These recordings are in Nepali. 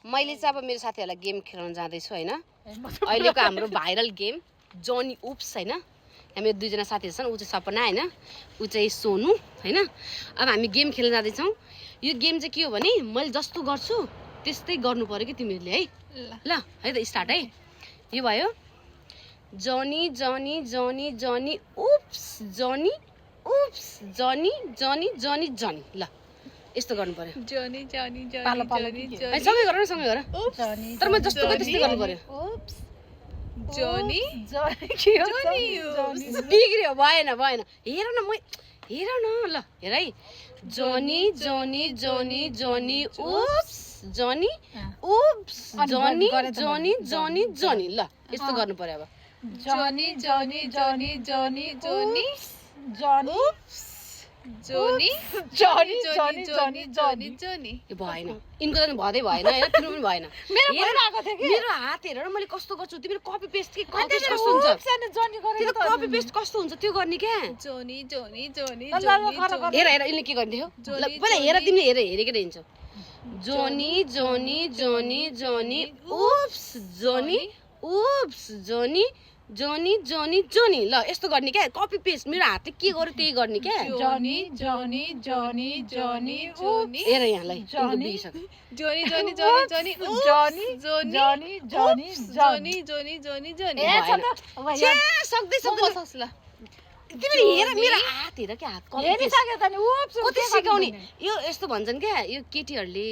मैले चाहिँ अब मेरो साथीहरूलाई गेम खेलाउन जाँदैछु होइन अहिलेको हाम्रो भाइरल गेम जनी उप्स होइन हामी दुईजना साथीहरू छन् ऊ चाहिँ सपना होइन ऊ चाहिँ सोनु होइन अब हामी गेम खेल्न जाँदैछौँ यो गेम चाहिँ के हो भने मैले जस्तो गर्छु त्यस्तै गर्नु पर्यो कि तिमीहरूले है ल है त स्टार्ट है यो भयो जनी जनी जनी जनी उप्स जनी उप्स जनी जनी जनी जनी ल यस्तो गर्नु पर्यो जनी जनी जनी सँगै गर न सँगै गर तर म जस्तो गरे त्यस्तै गर्नु पर्यो जनी बिग्रियो भएन भएन हेर न म हेर न ल हेर है जनी जनी जनी जनी उप्स जनी उप्स जनी जनी जनी जनी ल यस्तो गर्नु पर्यो अब जनी जनी जनी जनी जनी जनी उप्स जनी जनी जनी जनी जनी जनी यो भएन यिनको त भदै भएन हैन तिम्रो पनि भएन मेरो हात हेरेर मैले कस्तो गर्छु तिम्रो कपी पेस्ट के कपी पेस्ट कस्तो हुन्छ त्यो कपी पेस्ट कस्तो हुन्छ त्यो गर्ने क्या जनी जनी जनी हेर हेर यसले के गर्ने हो ल पहिला हेर तिमीले हेर हेरेकै हिँड्छौ जनी जनी जनी जनी उप्स जनी उप्स जनी जनी जनी जनी ल यस्तो गर्ने क्या कपी पेस्ट मेरो हातले के गर्यो त्यही गर्ने क्या जनी जनी जनी जनी जनी हेर यहाँलाई बिगिसक्यो जनी जनी जनी जनी जनी जनी जनी जनी जनी जनी जनी छ्या सक्दै सक्दै तिमीले हेर मेरो हात हेर क्या हात कपी पेस्ट कति सिकाउने यो यस्तो भन्छन् क्या यो केटीहरूले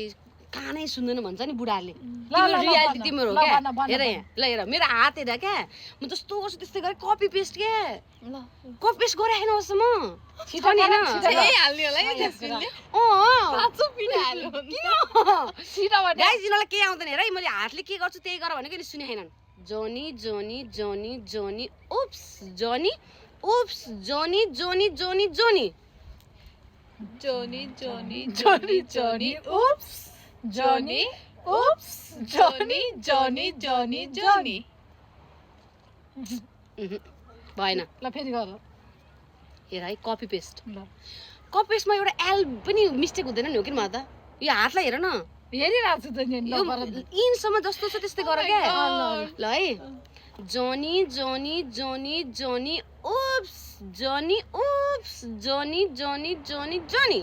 कानै सुन्दैन भन्छ नि बुढाहरूले तिम्रो रियालिटी तिम्रो हो क्या हेर यहाँ ल हेर मेरो हात हेर क्या म जस्तो गर्छु त्यस्तै गरेँ कपी पेस्ट क्या कपी पेस्ट गरिराखेन होस् म छिटो नि गाइस यिनीहरूलाई केही आउँदैन हेर है मैले हातले के गर्छु त्यही गर भनेको नि सुनेन जनी जनी जनी जनी उप्स जनी उप्स जनी जनी जनी जनी जनी जनी जनी जनी उप्स जनी उप्स जनी जनी जनी जनी भएन ल फेरि गर हेर है कपी पेस्ट कपी पेस्टमा एउटा एल पनि मिस्टेक हुँदैन नि हो कि म त यो हातलाई हेर न हेरिरहेको छु त नि इनसम्म जस्तो छ त्यस्तै गर क्या ल है जनी जनी जनी जनी उप्स जनी उप्स जनी जनी जनी जनी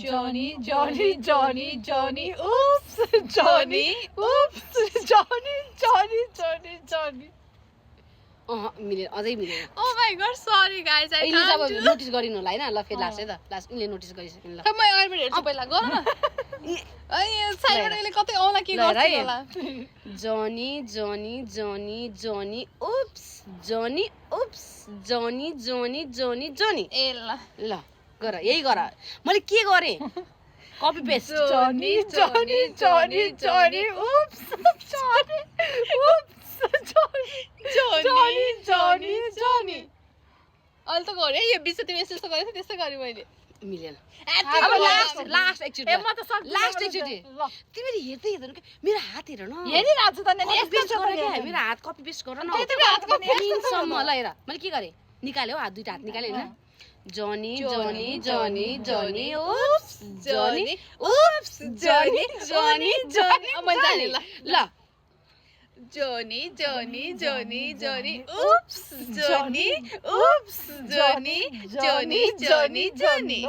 Johnny, Johnny, Johnny, Johnny, oops, Johnny, oops, Johnny, Johnny, Johnny, Johnny. मिलेन अझै मिलेन Oh my god, sorry guys, I can't. अब नोटिस गरिनु होला हैन ल फेरि लास्ट है त लास्ट इनले नोटिस गरिसकिन ल म अगाडि हेर्छु पहिला गर न अय साइडबाट यसले कतै आउला के गर्छ होला जनी जनी जनी जनी उप्स जनी उप्स जनी जनी जनी जनी ए ल ल गर यही गर मैले के गरे copy paste Johnny, Johnny, Johnny, Johnny, oops, Johnny, oops, Johnny, Johnny, Johnny. अहिले त गरे यो बिच तिमी यस्तो गरेछ त्यस्तै गरे मैले मिलेन अब लास्ट एकचोटी म त सक्दिन लास्ट एकचोटी तिमीले हेर्दै हेर्दैन के मेरो हात हेर न हेरिरहेको छु त नि कपी पेस्ट गर क्या मेरो हात कपी पेस्ट गर न इनसम्म ल हेर मैले के गरे निकाल्यो हात दुईटा हात निकाल्यो हैन Johnny, Johnny, Johnny, Johnny, oops, Johnny, oops, Johnny, Johnny, Johnny. अब जाने ल Johnny, Johnny, Johnny, Johnny, oops, Johnny, oops, Johnny, Johnny, Johnny, Johnny.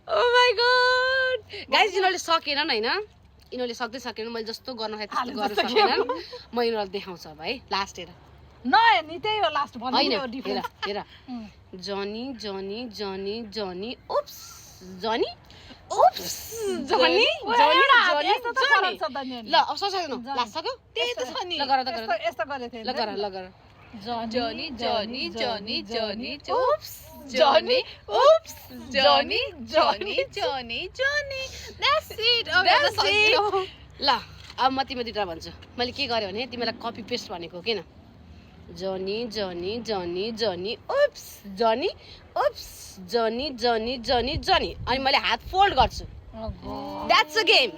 Oh my god. Guys, यिनीहरूले सकेनन् हैन यिनीहरूले सक्दै सकेनन् मैले जस्तो गर्न खाए त्यस्तो गर्न सकेनन् म यिनीहरूलाई देखाउँछु अब है लास्ट हेर नहेर्ने त्यही हो लास्ट भन्नु हेर हेर जनी जनी जनी जनी उप्स जनी उप्स जनी जनी जनी ल अब सक्दैन लास्ट सक्यो त्यही त छ नि ल गर त गर यस्तो गरे थिए ल गर ल गर Johnny, Johnny, Johnny, Johnny, oops, Johnny, oops, Johnny, Johnny, Johnny, Johnny. That's it. That's it. ल अब म तिमीलाई दुईटा भन्छु मैले के गरेँ भने तिमीलाई कपी पेस्ट भनेको किन जनी जनी जनी जनी उप्स जनी उप्स जनी जनी जनी जनी अनि मैले हात फोल्ड गर्छु that's a game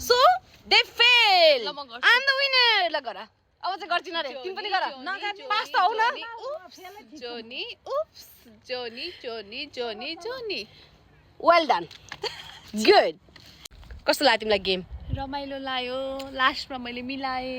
so they fail I am the winner ल गर अब चाहिँ गर्दिन रे तिमी पनि गर पास त आउ न Johnny, oops, Johnny, Johnny, Johnny, Johnny. Well done good कस्तो लाग्यो तिमीलाई गेम रमाइलो लाग्यो लास्टमा मैले मिलाएँ